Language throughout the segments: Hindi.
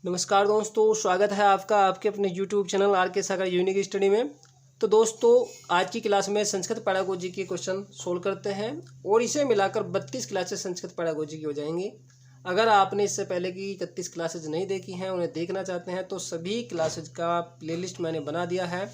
नमस्कार दोस्तों, स्वागत है आपका आपके अपने YouTube चैनल आर के सागर यूनिक स्टडी में। तो दोस्तों, आज की क्लास में संस्कृत पैडागोजी के क्वेश्चन सोल्व करते हैं और इसे मिलाकर 32 क्लासेस संस्कृत पैडागोजी की हो जाएंगी। अगर आपने इससे पहले की 31 क्लासेज नहीं देखी हैं, उन्हें देखना चाहते हैं तो सभी क्लासेज का प्लेलिस्ट मैंने बना दिया है।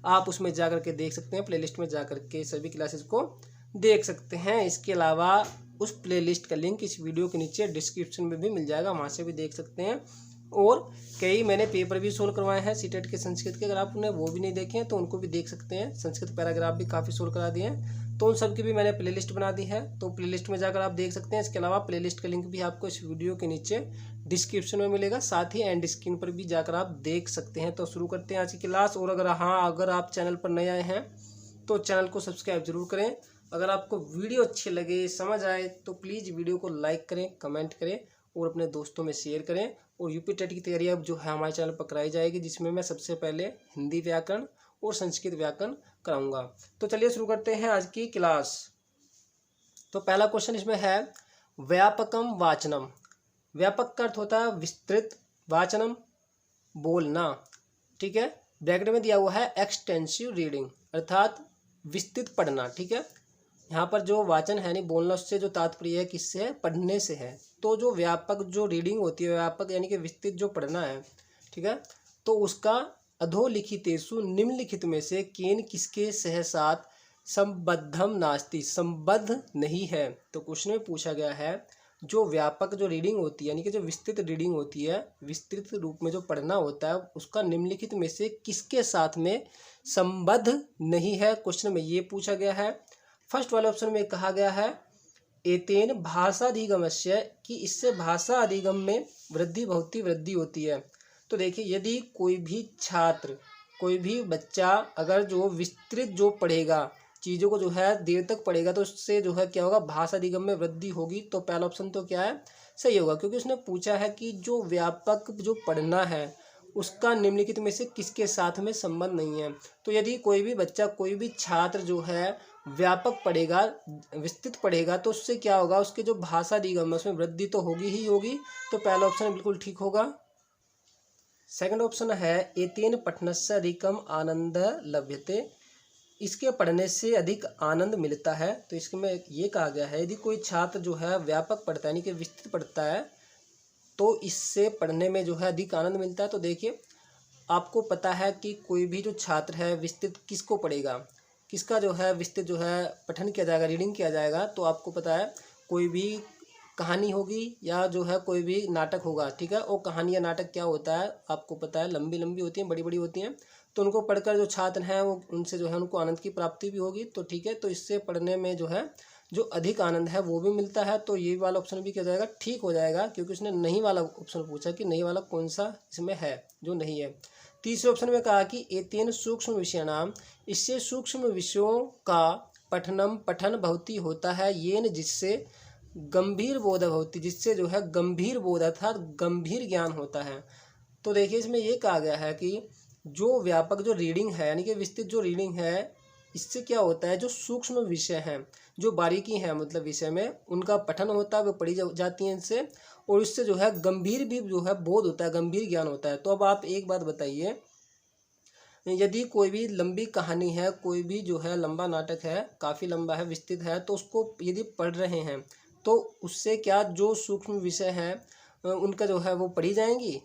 आप उसमें जा के देख सकते हैं, प्लेलिस्ट में जा के सभी क्लासेज को देख सकते हैं। इसके अलावा उस प्लेलिस्ट का लिंक इस वीडियो के नीचे डिस्क्रिप्शन में भी मिल जाएगा, वहाँ से भी देख सकते हैं। और कई मैंने पेपर भी सोल्व करवाए हैं सीटेट के संस्कृत के, अगर आपने वो भी नहीं देखे हैं तो उनको भी देख सकते हैं। संस्कृत पैराग्राफ भी काफ़ी सोल्व करा दिए हैं, तो उन सब की भी मैंने प्लेलिस्ट बना दी है, तो प्लेलिस्ट में जाकर आप देख सकते हैं। इसके अलावा प्लेलिस्ट का लिंक भी आपको इस वीडियो के नीचे डिस्क्रिप्शन में मिलेगा, साथ ही एंड स्क्रीन पर भी जाकर आप देख सकते हैं। तो शुरू करते हैं आज की क्लास। और अगर आप चैनल पर नए आए हैं तो चैनल को सब्सक्राइब जरूर करें। अगर आपको वीडियो अच्छी लगे, समझ आए तो प्लीज़ वीडियो को लाइक करें, कमेंट करें और अपने दोस्तों में शेयर करें। और यूपी टेट की तैयारी अब जो है हमारे चैनल पर कराई जाएगी, जिसमें मैं सबसे पहले हिंदी व्याकरण और संस्कृत व्याकरण कराऊंगा। तो चलिए शुरू करते हैं आज की क्लास। तो पहला क्वेश्चन इसमें है व्यापकम वाचनम। व्यापक का अर्थ होता है विस्तृत, वाचनम बोलना, ठीक है। ब्रैकेट में दिया हुआ है एक्सटेंसिव रीडिंग, अर्थात विस्तृत पढ़ना, ठीक है। यहाँ पर जो वाचन है नहीं बोलना, उससे जो तात्पर्य है किससे है, पढ़ने से है। तो जो व्यापक जो रीडिंग होती है, व्यापक यानी कि विस्तृत जो पढ़ना है, ठीक है, तो उसका अधोलिखितेषु निम्नलिखित में से केन किसके सहसात संबद्धम नास्ति, संबद्ध नहीं है। तो क्वेश्चन में पूछा गया है जो व्यापक जो रीडिंग होती है यानी कि जो विस्तृत रीडिंग होती है, विस्तृत रूप में जो पढ़ना होता है, उसका निम्नलिखित में से किसके साथ में संबद्ध नहीं है, क्वेश्चन में ये पूछा गया है। फर्स्ट वाले ऑप्शन में कहा गया है एतेन भाषाधिगमस्य, कि इससे भाषा अधिगम में वृद्धि बहुत ही वृद्धि होती है। तो देखिए, यदि कोई भी छात्र, कोई भी बच्चा अगर जो विस्तृत जो पढ़ेगा, चीज़ों को जो है देर तक पढ़ेगा, तो उससे जो है क्या होगा, भाषा अधिगम में वृद्धि होगी। तो पहला ऑप्शन तो क्या है, सही होगा, क्योंकि उसने पूछा है कि जो व्यापक जो पढ़ना है उसका निम्नलिखित में से किसके साथ में संबंध नहीं है। तो यदि कोई भी बच्चा, कोई भी छात्र जो है व्यापक पढ़ेगा, विस्तृत पढ़ेगा, तो उससे क्या होगा, उसके जो भाषा अधिगम है उसमें वृद्धि तो होगी ही होगी। तो पहला ऑप्शन बिल्कुल ठीक होगा। सेकंड ऑप्शन है एतेन पठनस्य अधिकम आनंद लभ्यते, इसके पढ़ने से अधिक आनंद मिलता है। तो इसमें ये कहा गया है यदि कोई छात्र जो है व्यापक पढ़ता है यानी कि विस्तृत पढ़ता है, तो इससे पढ़ने में जो है अधिक आनंद मिलता है। तो देखिए, आपको पता है कि कोई भी जो छात्र है विस्तृत किसको पढ़ेगा, किसका जो है विस्तृत जो है पठन किया जाएगा, रीडिंग किया जाएगा। तो आपको पता है कोई भी कहानी होगी या जो है कोई भी नाटक होगा, ठीक है। और कहानी या नाटक क्या होता है, आपको पता है लंबी लंबी होती हैं, बड़ी बड़ी होती हैं। तो उनको पढ़कर जो छात्र हैं वो उनसे जो है उनको आनंद की प्राप्ति भी होगी। तो ठीक है, तो इससे पढ़ने में जो है जो अधिक आनंद है वो भी मिलता है। तो ये वाला ऑप्शन भी क्या जाएगा, ठीक हो जाएगा, क्योंकि उसने नहीं वाला ऑप्शन पूछा कि नहीं वाला कौन सा इसमें है जो नहीं है। तीसरे ऑप्शन में कहा कि एतेन सूक्ष्म विषयाणाम, इससे सूक्ष्म विषयों का पठन बहुत ही होता है, येन जिससे गंभीर बोध होती, जिससे जो है गंभीर बोध अर्थात गंभीर ज्ञान होता है। तो देखिए, इसमें ये कहा गया है कि जो व्यापक जो रीडिंग है यानी कि विस्तृत जो रीडिंग है, इससे क्या होता है, जो सूक्ष्म विषय हैं, जो बारीकी हैं मतलब विषय में, उनका पठन होता है, वो पढ़ी जाती हैं इनसे, और इससे जो है गंभीर भी जो है बोध होता है, गंभीर ज्ञान होता है। तो अब आप एक बात बताइए, यदि कोई भी लंबी कहानी है, कोई भी जो है लंबा नाटक है, काफ़ी लंबा है, विस्तृत है, तो उसको यदि पढ़ रहे हैं तो उससे क्या जो सूक्ष्म विषय हैं उनका जो है वो पढ़ी जाएंगी,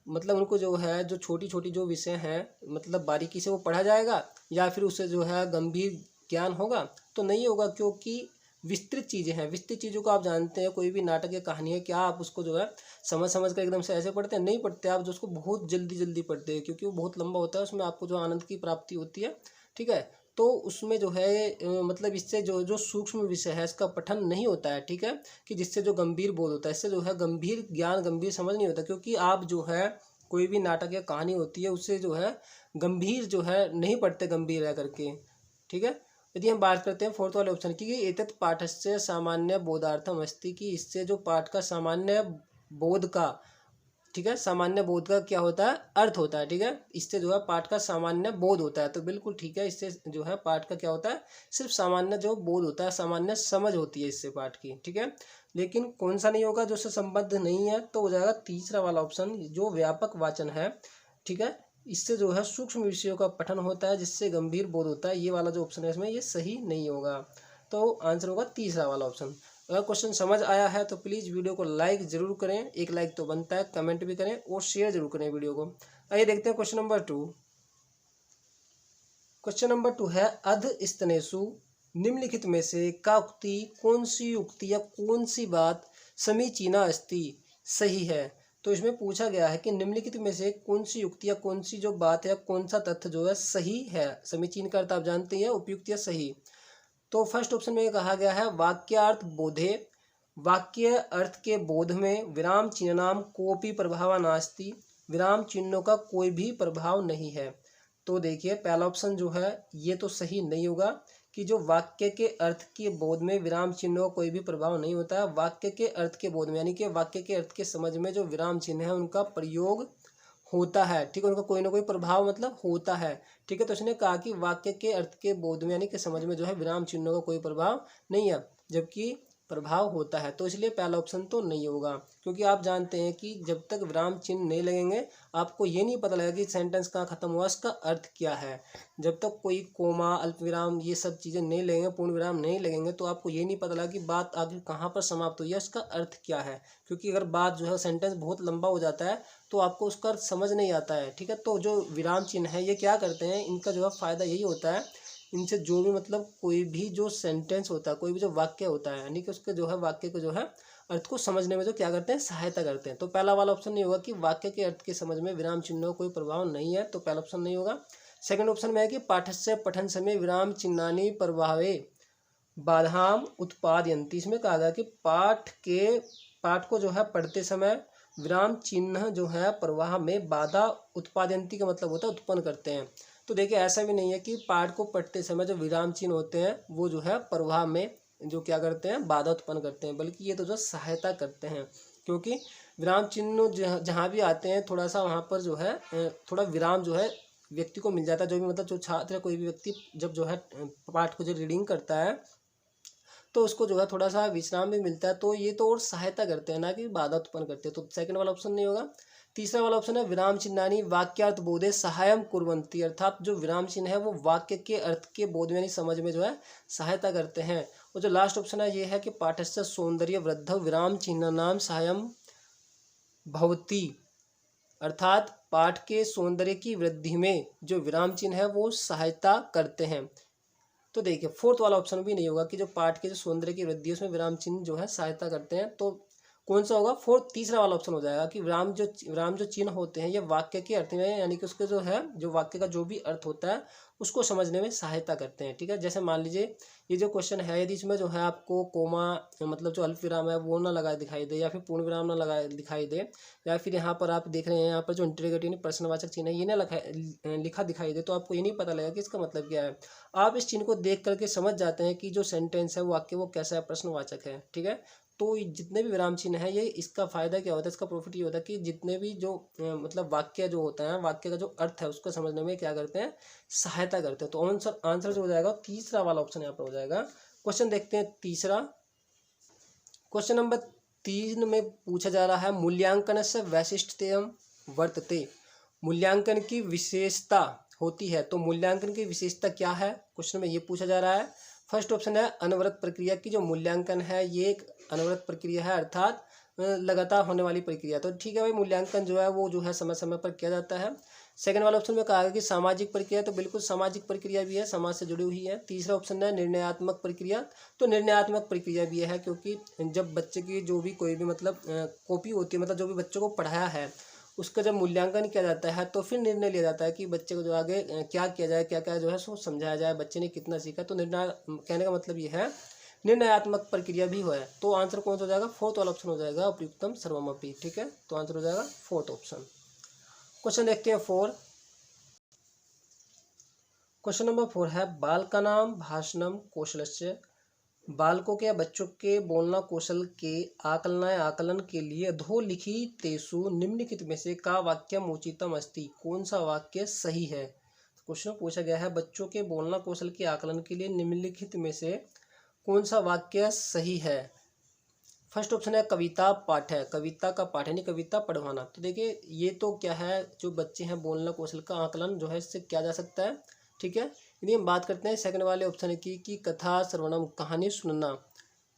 मतलब उनको जो है जो छोटी छोटी जो विषय हैं मतलब बारीकी से वो पढ़ा जाएगा, या फिर उससे जो है गंभीर ज्ञान होगा, तो नहीं होगा। क्योंकि विस्तृत चीज़ें हैं, विस्तृत चीज़ों को आप जानते हैं, कोई भी नाटक या कहानी है, क्या आप उसको जो है समझ समझ कर एकदम से ऐसे पढ़ते हैं, नहीं पढ़ते आप, जो उसको बहुत जल्दी जल्दी पढ़ते हैं, क्योंकि वो बहुत लंबा होता है, उसमें आपको जो आनंद की प्राप्ति होती है, ठीक है। तो उसमें जो है मतलब इससे जो जो सूक्ष्म विषय है इसका पठन नहीं होता है, ठीक है, कि जिससे जो गंभीर बोध होता है, इससे जो है गंभीर ज्ञान, गंभीर समझ नहीं होता। क्योंकि आप जो है कोई भी नाटक या कहानी होती है उससे जो है गंभीर जो है नहीं पढ़ते, गंभीर रह करके, ठीक है। यदि हम बात करते हैं फोर्थ वाले ऑप्शन की, एतत् पाठस्य सामान्य बोधार्थम अस्ति, कि इससे जो पाठ का सामान्य बोध का ठीक है, सामान्य बोध का क्या होता है, अर्थ होता है। ठीक है, इससे जो है पाठ का सामान्य बोध होता है, तो बिल्कुल ठीक है, इससे जो है पाठ का क्या होता है, सिर्फ सामान्य जो बोध होता है, सामान्य समझ होती है इससे पाठ की। ठीक है, लेकिन कौन सा नहीं होगा, जो उससे संबद्ध नहीं है, तो हो जाएगा तीसरा वाला ऑप्शन, जो व्यापक वाचन है। ठीक है, इससे जो है सूक्ष्म विषयों का पठन होता है, जिससे गंभीर बोध होता है। ये वाला जो ऑप्शन है इसमें ये सही नहीं होगा, तो आंसर होगा तीसरा वाला ऑप्शन। अगर क्वेश्चन समझ आया है तो प्लीज़ वीडियो को लाइक जरूर करें, एक लाइक तो बनता है, कमेंट भी करें और शेयर जरूर करें वीडियो को। आइए देखते हैं क्वेश्चन नंबर 2। क्वेश्चन नंबर 2 है अधस्तनेषु निम्नलिखित में से का उक्ति, कौन सी उक्ति या कौन सी बात समीचीना अस्ति, सही है। तो इसमें पूछा गया है कि निम्नलिखित में से कौन सी युक्ति या कौन सी जो बात है, कौन सा तथ्य जो है सही है। समीचीन का अर्थ आप जानते हैं, उपयुक्त या सही। तो फर्स्ट ऑप्शन में कहा गया है वाक्यार्थ बोधे, वाक्य अर्थ के बोध में विराम चिन्हनाम कोपि प्रभाव नास्ति, विराम चिन्हों का कोई भी प्रभाव नहीं है। तो देखिए पहला ऑप्शन जो है ये तो सही नहीं होगा कि जो वाक्य के अर्थ के बोध में विराम चिन्हों का कोई भी प्रभाव नहीं होता है। वाक्य के अर्थ के बोध में यानी कि वाक्य के अर्थ के समझ में जो विराम चिन्ह है उनका प्रयोग होता है। ठीक है, उनका कोई ना कोई प्रभाव मतलब होता है। ठीक है, तो उसने कहा कि वाक्य के अर्थ के बोध में यानी कि समझ में जो है विराम चिन्हों का कोई प्रभाव नहीं है, जबकि प्रभाव होता है। तो इसलिए पहला ऑप्शन तो नहीं होगा, क्योंकि आप जानते हैं कि जब तक विराम चिन्ह नहीं लगेंगे आपको ये नहीं पता लगेगा कि सेंटेंस कहाँ खत्म हुआ, इसका अर्थ क्या है। जब तक कोई कोमा, अल्प विराम, ये सब चीज़ें नहीं लगेंगे, पूर्ण विराम नहीं लगेंगे, तो आपको ये नहीं पता लगेगा कि बात आगे कहाँ पर समाप्त हुई है, इसका अर्थ क्या है। क्योंकि अगर बात जो है सेंटेंस बहुत लंबा हो जाता है तो आपको उसका अर्थ समझ नहीं आता है। ठीक है, तो जो विराम चिन्ह है ये क्या करते हैं, इनका जो है फ़ायदा यही होता है, इनसे जो भी मतलब कोई भी जो सेंटेंस होता है, कोई भी जो वाक्य होता है, यानी कि उसके जो है वाक्य को जो है अर्थ को समझने में जो क्या करते हैं, सहायता करते हैं। तो पहला वाला ऑप्शन नहीं होगा कि वाक्य के अर्थ के समझ में विराम चिन्हों का कोई प्रभाव नहीं है, तो पहला ऑप्शन नहीं होगा। सेकंड ऑप्शन में है कि पाठस्य पठन समय विराम चिन्हानि प्रभावे बाधाम उत्पादयन्ति। इसमें कहा गया कि पाठ को जो है पढ़ते समय विराम चिन्ह जो है प्रवाह में बाधा उत्पादयन्ति का मतलब होता है उत्पन्न करते हैं। तो देखिए ऐसा भी नहीं है कि पाठ को पढ़ते समय जो विराम चिन्ह होते हैं वो जो है प्रवाह में जो क्या करते हैं, बाधा उत्पन्न करते हैं, बल्कि ये तो जो सहायता करते हैं। क्योंकि विराम चिन्ह जहाँ भी आते हैं थोड़ा सा वहाँ पर जो है थोड़ा विराम जो है व्यक्ति को मिल जाता है। जो भी मतलब जो छात्र है, कोई भी व्यक्ति जब जो है पाठ को जो रीडिंग करता है तो उसको जो है थोड़ा सा विश्राम भी मिलता है। तो ये तो और सहायता करते हैं, ना कि बाधा उत्पन्न करते हैं। तो सेकंड वाला ऑप्शन नहीं होगा। तीसरा वाला ऑप्शन है विराम चिन्हानि वाक्यार्थ बोधे सहायम कुर्वन्ति, अर्थात जो विराम चिन्ह है वो वाक्य के अर्थ के बोध में यानी समझ में जो है सहायता करते हैं। और जो लास्ट ऑप्शन है ये है कि पाठस्य सौंदर्य वृद्ध विराम चिन्ह नाम सहायम भवती, अर्थात पाठ के सौंदर्य की वृद्धि में जो विराम चिन्ह है वो सहायता करते हैं। तो देखिए फोर्थ वाला ऑप्शन भी नहीं होगा कि जो पाठ के जो सौंदर्य की वृद्धि है उसमें विराम चिन्ह जो है सहायता करते हैं। तो कौन सा होगा, फोर्थ तीसरा वाला ऑप्शन हो जाएगा कि विराम जो चिन्ह होते हैं ये वाक्य के अर्थ में यानी कि उसके जो है जो वाक्य का जो भी अर्थ होता है उसको समझने में सहायता करते हैं। ठीक है, जैसे मान लीजिए ये जो क्वेश्चन है, यदि इसमें जो है आपको कोमा मतलब जो अल्प विराम है वो ना लगा दिखाई दे, या फिर पूर्ण विराम ना लगा दिखाई दे, या फिर यहाँ पर आप देख रहे हैं यहाँ पर जो इंटरोगेटिव प्रश्नवाचक चिन्ह है ये ना लिखा दिखाई दे, तो आपको ये नहीं पता लगेगा कि इसका मतलब क्या है। आप इस चिन्ह को देख करके समझ जाते हैं कि जो सेंटेंस है वो वाक्य वो कैसा है, प्रश्नवाचक है। ठीक है, तो जितने भी विराम चिन्ह है ये इसका फायदा क्या होता है, इसका प्रॉफिट ये होता है कि जितने भी जो मतलब वाक्य जो होता है, वाक्य का जो अर्थ है उसको समझने में क्या करते हैं, सहायता करते हैं। तो आंसर जो हो जाएगा तीसरा वाला ऑप्शन यहाँ पर हो जाएगा। क्वेश्चन देखते हैं तीसरा। क्वेश्चन नंबर 3 में पूछा जा रहा है मूल्यांकन से वैशिष्ट्यम वर्तते, मूल्यांकन की विशेषता होती है। तो मूल्यांकन की विशेषता क्या है, क्वेश्चन में ये पूछा जा रहा है। फर्स्ट ऑप्शन है अनवरत प्रक्रिया की जो मूल्यांकन है ये एक अनवरत प्रक्रिया है, अर्थात लगातार होने वाली प्रक्रिया। तो ठीक है भाई, मूल्यांकन जो है वो जो है समय समय पर किया जाता है। सेकंड वाला ऑप्शन में कहा गया कि सामाजिक प्रक्रिया, तो बिल्कुल सामाजिक प्रक्रिया भी है, समाज से जुड़ी हुई है। तीसरा ऑप्शन है निर्णयात्मक प्रक्रिया, तो निर्णयात्मक प्रक्रिया भी है, क्योंकि जब बच्चे की जो भी कोई भी मतलब कॉपी होती है, मतलब जो भी बच्चों को पढ़ाया है उसका जब मूल्यांकन किया जाता है तो फिर निर्णय लिया जाता है कि बच्चे को जो आगे क्या किया जाए, क्या क्या जो है सो समझाया जाए, बच्चे ने कितना सीखा। तो निर्णय कहने का मतलब ये है निर्णयात्मक प्रक्रिया भी हो है। तो आंसर कौन सा हो जाएगा, फोर्थ वाला ऑप्शन हो जाएगा उपयुक्तम सर्वमपि। ठीक है, तो आंसर हो जाएगा फोर्थ ऑप्शन। क्वेश्चन देखते हैं 4। क्वेश्चन नंबर 4 है बालकानां भाषणम कौशलस्य बालकों के या बच्चों के बोलना कौशल के आकलन के लिए अधोलिखितेषु निम्नलिखित में से का वाक्यम उचितम अस्ति, कौन सा वाक्य सही है। क्वेश्चन पूछा गया है बच्चों के बोलना कौशल के आकलन के लिए निम्नलिखित में से कौन सा वाक्य सही है। फर्स्ट ऑप्शन है कविता पाठ है, कविता का पाठ यानी कविता पढ़वाना। तो देखिए ये तो क्या है, जो बच्चे हैं बोलना कौशल का आकलन जो है इससे किया जा सकता है, ठीक है। यदि हम बात करते हैं सेकंड वाले ऑप्शन की कि कथा श्रवणम, कहानी सुनना,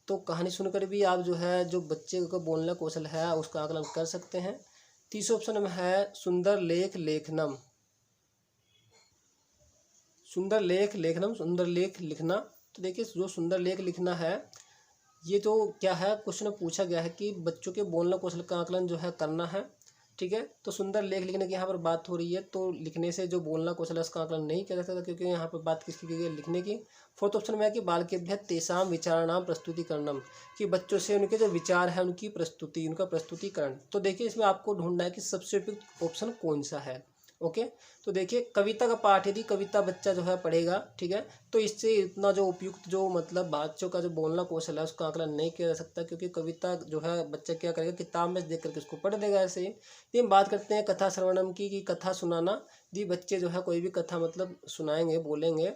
तो कहानी सुनकर भी आप जो है जो बच्चे का बोलना कौशल है उसका आकलन कर सकते हैं। तीसरे ऑप्शन में है सुंदर लेख लेखनम, सुंदर लेख लेखनम, सुंदर लेख लिखना। तो देखिए जो सुंदर लेख लिखना है ये तो क्या है, क्वेश्चन पूछा गया है कि बच्चों के बोलना कौशल का आकलन जो है करना है, ठीक है। तो सुंदर लेख लिखने की यहाँ पर बात हो रही है, तो लिखने से जो बोलना कौशल है उसका आकलन नहीं किया जा सकता, क्योंकि यहाँ पर बात किसकी की गई है, लिखने की। फोर्थ ऑप्शन में है कि बालकेभ्यः तेषां विचाराणां प्रस्तुतिकरणम, कि बच्चों से उनके जो विचार है उनकी प्रस्तुति, उनका प्रस्तुतिकरण। तो देखिए इसमें आपको ढूंढना है कि सबसे उपयुक्त ऑप्शन कौन सा है। ओके, तो देखिए कविता का पाठ यदि कविता बच्चा जो है पढ़ेगा, ठीक है, तो इससे इतना जो उपयुक्त जो मतलब बच्चों का जो बोलना कौशल है उसका आकलन नहीं किया जा सकता, क्योंकि कविता जो है बच्चा क्या करेगा, किताब में देख करके उसको पढ़ देगा ऐसे ही। ये हम बात करते हैं कथा श्रवणम की, कि कथा सुनाना, यदि बच्चे जो है कोई भी कथा मतलब सुनाएंगे बोलेंगे,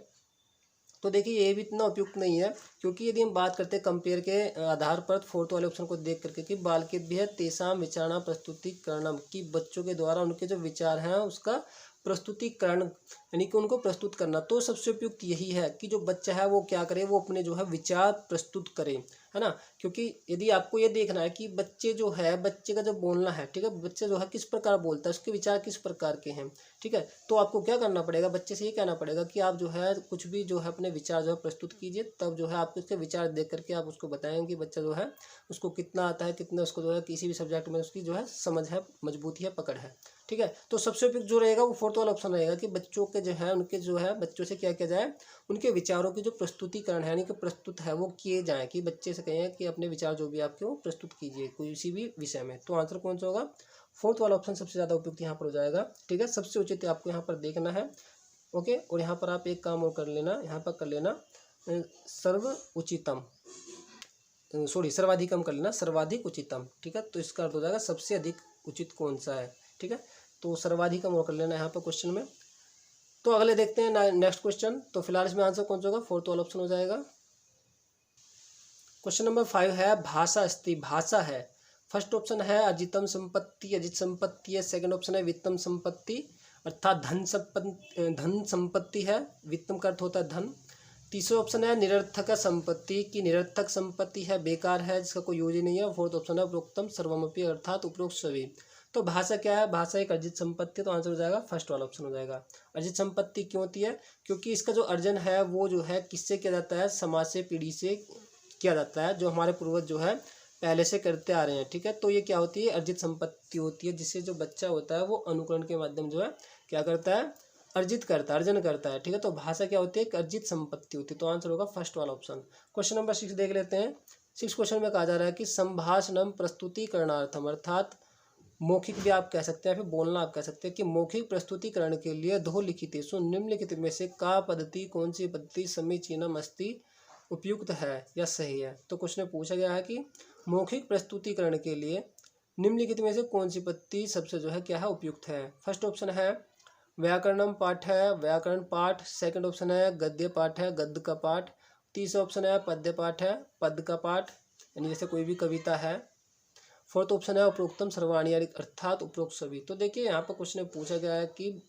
तो देखिए ये भी इतना उपयुक्त नहीं है, क्योंकि यदि हम बात करते हैं कंपेयर के आधार पर फोर्थ वाले ऑप्शन को देख करके कि बालकेभ्यः तेषां विचाराणां प्रस्तुतिकरणम, कि बच्चों के द्वारा उनके जो विचार हैं उसका प्रस्तुतिकरण यानी कि उनको प्रस्तुत करना। तो सबसे उपयुक्त यही है कि जो बच्चा है वो क्या करे, वो अपने जो है विचार प्रस्तुत करे, है ना। क्योंकि यदि आपको ये देखना है कि बच्चे जो है बच्चे का जो बोलना है, ठीक है, बच्चे जो है किस प्रकार बोलता है, उसके विचार किस प्रकार के हैं, ठीक है, तो आपको क्या करना पड़ेगा, बच्चे से ये कहना पड़ेगा कि आप जो है कुछ भी जो है अपने विचार जो है प्रस्तुत कीजिए, तब जो है आप उसके विचार देख करके आप उसको बताएंगे कि बच्चा जो है उसको कितना आता है, कितना उसको जो है किसी भी सब्जेक्ट में उसकी जो है समझ है, मजबूती है, पकड़ है, ठीक है। तो सबसे उपयुक्त जो रहेगा वो फोर्थ वाला ऑप्शन रहेगा कि बच्चों के जो है उनके जो है बच्चों से क्या किया जाए, उनके विचारों की जो प्रस्तुतिकरण है यानी कि प्रस्तुत है वो किए जाएँ, कि बच्चे से कहें कि अपने विचार जो भी आपके वो प्रस्तुत कीजिए किसी भी विषय में। तो आंसर कौन सा होगा, फोर्थ वाला ऑप्शन सबसे ज़्यादा उपयुक्त यहाँ पर हो जाएगा, ठीक है। सबसे उचित आपको यहाँ पर देखना है। ओके, और यहाँ पर आप एक काम और कर लेना, यहाँ पर कर लेना सर्व उचितम, सॉरी सर्वाधिकम कर लेना, सर्वाधिक उचितम, ठीक है। तो इसका अर्थ हो जाएगा सबसे अधिक उचित कौन सा है, ठीक है। तो सर्वाधिकम और कर लेना यहाँ पर क्वेश्चन में। तो अगले देखते हैं नेक्स्ट क्वेश्चन। तो फिलहाल इसमें आंसर कौन सा होगा, फोर्थ वाला ऑप्शन हो जाएगा। क्वेश्चन नंबर 5 है भाषा अस्ति, भाषा है। फर्स्ट ऑप्शन है अजितम संपत्ति, अजित संपत्ति है। सेकंड ऑप्शन है वित्तम संपत्ति, अर्थात धन संपत्ति है, वित्तम का अर्थ होता है धन। तीसरा ऑप्शन है निरर्थक संपत्ति, की निरर्थक संपत्ति है, बेकार है, जिसका कोई यूज ही नहीं है। फोर्थ ऑप्शन है उपरोक्तम सर्वमपि, अर्थात उपरोक्त सभी। तो भाषा क्या है, भाषा एक अर्जित संपत्ति, तो आंसर हो जाएगा फर्स्ट वाला ऑप्शन हो जाएगा। अर्जित संपत्ति क्यों होती है, क्योंकि इसका जो अर्जन है वो जो है किससे किया जाता है, समाज से, पीढ़ी से किया जाता है, जो हमारे पूर्वज जो है पहले से करते आ रहे हैं, ठीक है। तो ये क्या होती है, अर्जित संपत्ति होती है, जिससे जो बच्चा होता है वो अनुकरण के माध्यम जो है क्या करता है, अर्जित करता है, अर्जन करता है, ठीक है। तो भाषा क्या होती है, एक अर्जित संपत्ति होती है। तो आंसर होगा फर्स्ट वाला ऑप्शन। क्वेश्चन नंबर 6 देख लेते हैं। 6 क्वेश्चन में कहा जा रहा है कि संभाषणम प्रस्तुतिकरणार्थम, अर्थात मौखिक भी आप कह सकते हैं, फिर बोलना आप कह सकते हैं, कि मौखिक प्रस्तुतिकरण के लिए अधोलिखितेषु निम्नलिखित में से का पद्धति, कौन सी पद्धति समीचीनम अस्ति, उपयुक्त है या सही है। तो क्वेश्चन में पूछा गया है कि मौखिक प्रस्तुतिकरण के लिए निम्नलिखित में से कौन सी पद्धति सबसे जो है क्या है, उपयुक्त है। फर्स्ट ऑप्शन है व्याकरणम पाठ है, व्याकरण पाठ। सेकंड ऑप्शन है गद्य पाठ है, गद्य का पाठ। तीसरा ऑप्शन है पद्य पाठ है, पद्य का पाठ, यानी जैसे कोई भी कविता है। फोर्थ ऑप्शन है उपरोक्तम सर्वाणी, अर्थात उपरोक्त सभी। तो देखिए यहाँ पर क्वेश्चन में पूछा गया है कि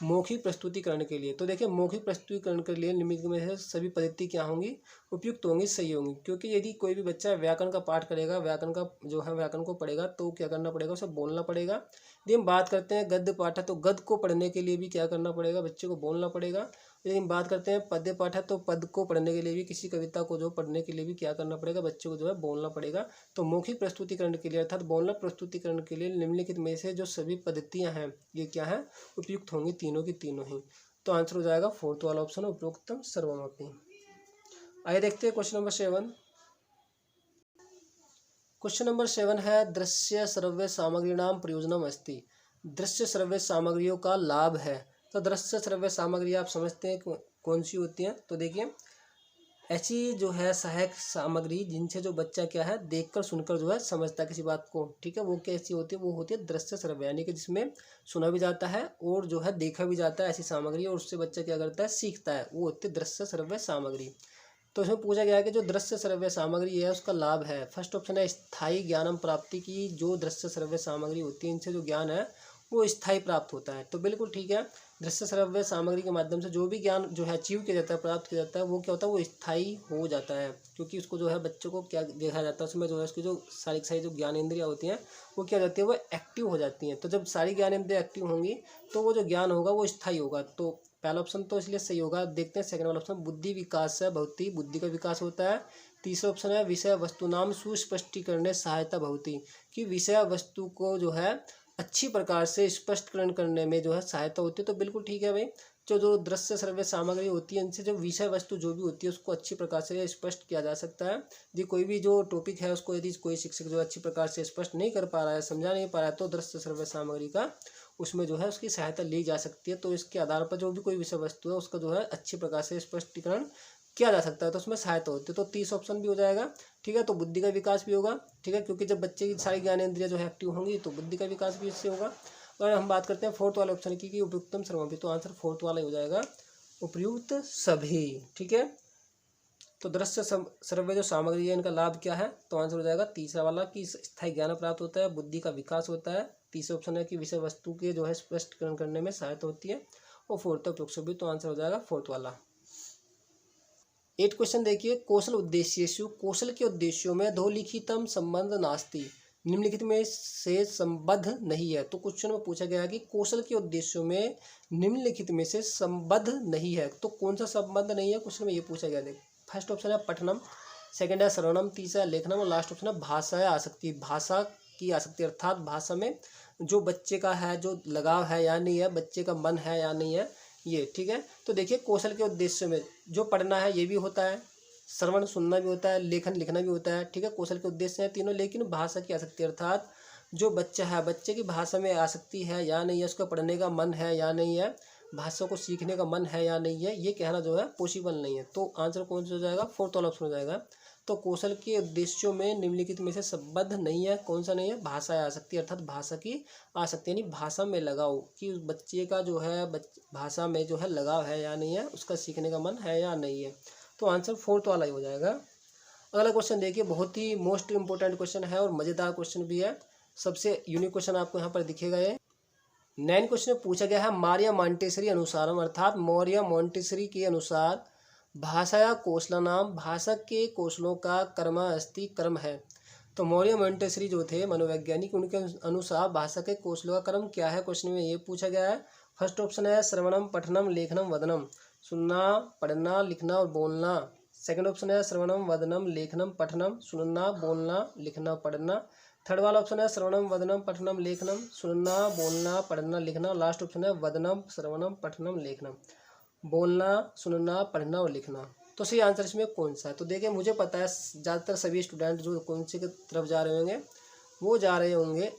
मौखिक प्रस्तुतिकरण के लिए, तो देखिए मौखिक प्रस्तुतिकरण के लिए निम्नलिखित में से सभी पद्धति क्या होंगी, उपयुक्त होंगी, सही होंगी। क्योंकि यदि कोई भी बच्चा व्याकरण का पाठ करेगा, व्याकरण का जो है व्याकरण को पढ़ेगा, तो क्या करना पड़ेगा, उसे बोलना पड़ेगा। यदि हम बात करते हैं गद्य पाठ है, तो गद्य को पढ़ने के लिए भी क्या करना पड़ेगा, बच्चे को बोलना पड़ेगा। यदि हम बात करते हैं पद्य पाठ है, तो पद को पढ़ने के लिए भी, किसी कविता को जो पढ़ने के लिए भी क्या करना पड़ेगा, बच्चे को जो है बोलना पड़ेगा। तो मौखिक प्रस्तुतिकरण के लिए अर्थात बोलना प्रस्तुतिकरण के लिए निम्नलिखित में से जो सभी पद्धतियां हैं ये क्या है, उपयुक्त होंगी, तीनों की तीनों ही। तो आंसर हो जाएगा फोर्थ वाला ऑप्शन, उपरोक्तम सर्वमपि। आइए देखते हैं क्वेश्चन नंबर 7। क्वेश्चन नंबर 7 है दृश्य श्रव्य सामग्रीणाम प्रयोजनम अस्ति, दृश्य श्रव्य सामग्रियों का लाभ है। तो दृश्य श्रव्य सामग्री आप समझते हैं कौन सी होती हैं। तो देखिए ऐसी जो है सहायक सामग्री जिनसे जो बच्चा क्या है देखकर सुनकर जो है समझता है किसी बात को, ठीक है, वो कैसी होती है, वो होती है दृश्य श्रव्य, यानी कि जिसमें सुना भी जाता है और जो है देखा भी जाता है ऐसी सामग्री, और उससे बच्चा क्या करता है सीखता है, वो होती है दृश्य श्रव्य सामग्री। तो इसमें पूछा गया है कि जो दृश्य श्रव्य सामग्री है उसका लाभ है। फर्स्ट ऑप्शन है स्थायी ज्ञानम प्राप्ति की, जो दृश्य श्रव्य सामग्री होती है इनसे जो ज्ञान है वो स्थायी प्राप्त होता है। तो बिल्कुल ठीक है, दृश्य श्रव्य सामग्री के माध्यम से जो भी ज्ञान जो है अचीव किया जाता है, प्राप्त किया जाता है, वो क्या होता है, वो स्थायी हो जाता है, क्योंकि उसको जो है बच्चों को क्या देखा जाता है उसमें जो है उसकी जो सारी जो ज्ञान इंद्रियाँ होती हैं वो क्या जाती है, वो एक्टिव हो जाती हैं। तो जब सारी ज्ञान इंद्रियाँ एक्टिव होंगी तो वो जो ज्ञान होगा वो स्थायी होगा। तो पहला ऑप्शन तो इसलिए सही होगा। देखते हैं सेकंड वाला ऑप्शन, बुद्धि विकास है भवती, बुद्धि का विकास होता है। तीसरा ऑप्शन है विषय वस्तु नाम सुस्पष्टीकरण सहायता भवती, कि विषय वस्तु को जो है अच्छी प्रकार से स्पष्टीकरण करने में जो है सहायता होती है। तो बिल्कुल ठीक है भाई, जो दृश्य श्रव्य सामग्री होती है इनसे जो विषय वस्तु जो भी होती है उसको अच्छी प्रकार से स्पष्ट किया जा सकता है। यदि कोई भी जो टॉपिक है उसको यदि कोई शिक्षक जो अच्छी प्रकार से स्पष्ट नहीं कर पा रहा है, समझा नहीं पा रहा है, तो दृश्य श्रव्य सामग्री का उसमें जो है उसकी सहायता ली जा सकती है। तो इसके आधार पर जो भी कोई विषय वस्तु है उसका जो है अच्छी प्रकार से स्पष्टीकरण किया जा सकता है, तो उसमें सहायता होती है। तो 30 ऑप्शन भी हो जाएगा, ठीक है। तो बुद्धि का विकास भी होगा, ठीक है, क्योंकि जब बच्चे की सारी ज्ञानेंद्रियाँ जो है एक्टिव होंगी तो बुद्धि का विकास भी इससे होगा। और हम बात करते हैं फोर्थ वाले ऑप्शन की कि उपयुक्तम सर्वमपि, तो आंसर फोर्थ वाला ही हो जाएगा, उपयुक्त सभी, ठीक है। तो दृश्य श्रव्य जो सामग्री है इनका लाभ क्या है, तो आंसर हो जाएगा तीसरा वाला कि स्थायी ज्ञान प्राप्त होता है, बुद्धि का विकास होता है। तीसरा ऑप्शन है कि विषय वस्तु के जो है स्पष्टीकरण करने में सहायता होती है। और फोर्थ उपयुक्त सभी, तो आंसर हो जाएगा फोर्थ वाला। 8 क्वेश्चन देखिए, कौशल उद्देश्येषु, कौशल के उद्देश्यों में अधोलिखितम संबंध नास्ति, निम्नलिखित में से संबद्ध नहीं है। तो क्वेश्चन में पूछा गया है कि कौशल के उद्देश्यों में निम्नलिखित में से संबद्ध नहीं है, तो कौन सा संबंध नहीं है, क्वेश्चन में ये पूछा गया है। फर्स्ट ऑप्शन है पठनम, सेकंड है श्रवणम, तीसरा है लेखनम और लास्ट ऑप्शन है भाषा है आसक्ति, भाषा की आसक्ति, अर्थात भाषा में जो बच्चे का है जो लगाव है या नहीं है, बच्चे का मन है या नहीं है, ये, ठीक है। तो देखिए कौशल के उद्देश्य में जो पढ़ना है ये भी होता है, श्रवण सुनना भी होता है, लेखन लिखना भी होता है, ठीक है, कौशल के उद्देश्य हैं तीनों। लेकिन भाषा की आसक्ति, अर्थात जो बच्चा है बच्चे की भाषा में आसक्ति है या नहीं है, उसका पढ़ने का मन है या नहीं है, भाषा को सीखने का मन है या नहीं है, ये कहना जो है पॉसिबल नहीं है। तो आंसर कौन सा हो जाएगा, फोर्थ वाला ऑप्शन हो जाएगा। तो कौशल के उद्देश्यों में निम्नलिखित में से संबद्ध नहीं है, कौन सा नहीं है, भाषा आसक्ति, अर्थात भाषा की आसक्ति, यानी भाषा में लगाव, कि उस बच्चे का जो है भाषा में जो है लगाव है या नहीं है, उसका सीखने का मन है या नहीं है। तो आंसर फोर्थ वाला ही हो जाएगा। अगला क्वेश्चन देखिए, बहुत ही मोस्ट इंपोर्टेंट क्वेश्चन है और मज़ेदार क्वेश्चन भी है, सबसे यूनिक क्वेश्चन आपको यहाँ पर दिखेगा। ये 9 क्वेश्चन में पूछा गया है, मारिया मॉन्टेसरी अनुसारम, अर्थात मौर्य मॉन्टेसरी के अनुसार भाषाया कौशलानाम, भाषा के कौशलों का कर्म अस्ति, कर्म है। तो मौर्य मॉन्टेसरी जो थे मनोवैज्ञानिक, उनके अनुसार भाषा के कौशलों का कर्म क्या है, क्वेश्चन में ये पूछा गया है। फर्स्ट ऑप्शन है श्रवणम पठनम लेखनम वदनम, सुनना पढ़ना लिखना और बोलना। सेकंड ऑप्शन है श्रवणम वदनम लेखनम पठनम, सुनना बोलना लिखना पढ़ना। थर्ड वाला ऑप्शन है श्रवणम वदनम पठनम लेखनम, सुनना बोलना पढ़ना लिखना। लास्ट ऑप्शन है वदनम श्रवणम पठनम लेखनम, बोलना सुनना पढ़ना और लिखना। तो सही आंसर इसमें कौन सा है, तो देखिए मुझे पता है ज़्यादातर सभी स्टूडेंट जो कौन से की तरफ जा रहे होंगे, वो जा रहे होंगे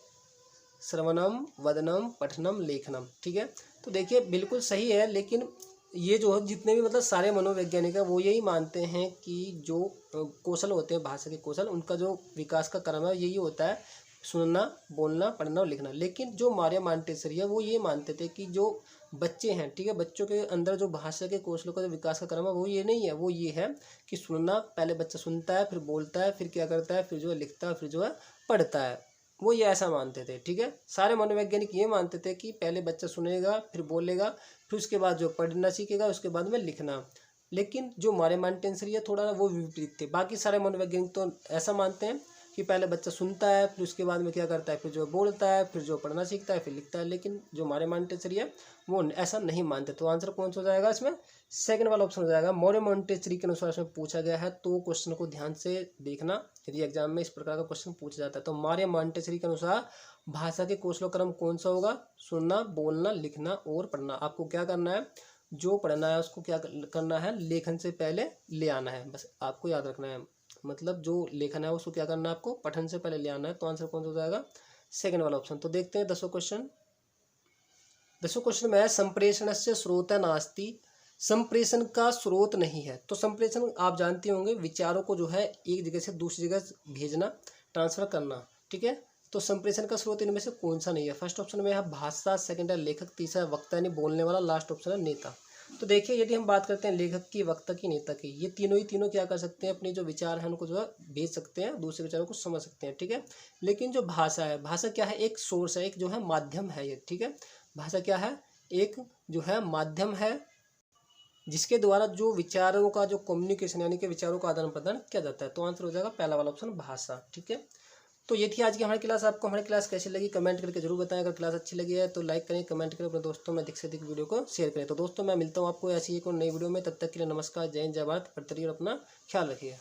श्रवणम वदनम पठनम लेखनम, ठीक है। तो देखिए बिल्कुल सही है, लेकिन ये जो है जितने भी मतलब सारे मनोवैज्ञानिक है वो यही मानते हैं कि जो कौशल होते हैं भाषा के कौशल, उनका जो विकास का क्रम है यही होता है सुनना बोलना पढ़ना और लिखना। लेकिन जो मारिया मॉन्टेसरी है वो ये मानते थे कि जो बच्चे हैं, ठीक है, बच्चों के अंदर जो भाषा के कौशलों का जो विकास का क्रम है वो ये नहीं है, वो ये है कि सुनना, पहले बच्चा सुनता है फिर बोलता है फिर क्या करता है, फिर जो है लिखता है फिर जो है पढ़ता है, वो ये ऐसा मानते थे, ठीक है। सारे मनोवैज्ञानिक ये मानते थे कि पहले बच्चा सुनेगा फिर बोलेगा फिर उसके बाद जो पढ़ना सीखेगा उसके बाद में लिखना। लेकिन जो मारिया मॉन्टेसरी है थोड़ा वो विपरीत थे, बाकी सारे मनोवैज्ञानिक तो ऐसा मानते हैं कि पहले बच्चा सुनता है फिर उसके बाद में क्या करता है, फिर जो बोलता है फिर जो पढ़ना सीखता है फिर लिखता है। लेकिन जो मारिया मॉन्टेसरी है वो ऐसा नहीं मानते। तो आंसर कौन सा हो जाएगा इसमें, सेकंड वाला ऑप्शन हो जाएगा। मारिया मॉन्टेसरी के अनुसार इसमें पूछा गया है, तो क्वेश्चन को ध्यान से देखना यदि एग्जाम में इस प्रकार का क्वेश्चन पूछा जाता है। तो मारिया मॉन्टेसरी के अनुसार भाषा के कौशल क्रम कौन सा होगा, सुनना बोलना लिखना और पढ़ना। आपको क्या करना है, जो पढ़ना है उसको क्या करना है, लेखन से पहले ले आना है, बस आपको याद रखना है। मतलब जो लेखन है उसको क्या करना है, आपको पठन से पहले ले आना है। तो आंसर कौन सा हो जाएगा, सेकंड वाला ऑप्शन। तो देखते हैं 10वां क्वेश्चन। 10वां क्वेश्चन में है संप्रेषण से स्रोत नास्ति, संप्रेषण का स्रोत नहीं है। तो संप्रेषण आप जानते होंगे विचारों को जो है एक जगह से दूसरी जगह भेजना, ट्रांसफर करना, ठीक है। तो संप्रेषण का स्रोत इनमें से कौन सा नहीं है? फर्स्ट ऑप्शन में है भाषा, सेकंड है लेखक, तीसरा वक्ता यानी बोलने वाला, लास्ट ऑप्शन है नेता। तो देखिए यदि हम बात करते हैं लेखक की, वक्ता की, नेता की, ये तीनों ही तीनों क्या कर सकते हैं, अपने जो विचार हैं उनको जो है भेज सकते हैं, दूसरे विचारों को समझ सकते हैं, ठीक है। लेकिन जो भाषा है, भाषा क्या है, एक सोर्स है, एक जो है माध्यम है ये, ठीक है। भाषा क्या है, एक जो है माध्यम है जिसके द्वारा जो विचारों का जो कम्युनिकेशन यानी कि विचारों का आदान प्रदान किया जाता है। तो आंसर हो जाएगा पहला वाला ऑप्शन भाषा, ठीक है। तो ये थी आज की हमारी क्लास। आपको हमारी क्लास कैसी लगी कमेंट करके जरूर बताएं। अगर क्लास अच्छी लगी है तो लाइक करें, कमेंट करें, अपने दोस्तों में अधिक से अधिक वीडियो को शेयर करें। तो दोस्तों मैं मिलता हूँ आपको ऐसी एक और नई वीडियो में, तब तक के लिए नमस्कार, जय हिंद, जय भारत, और अपना ख्याल रखिए।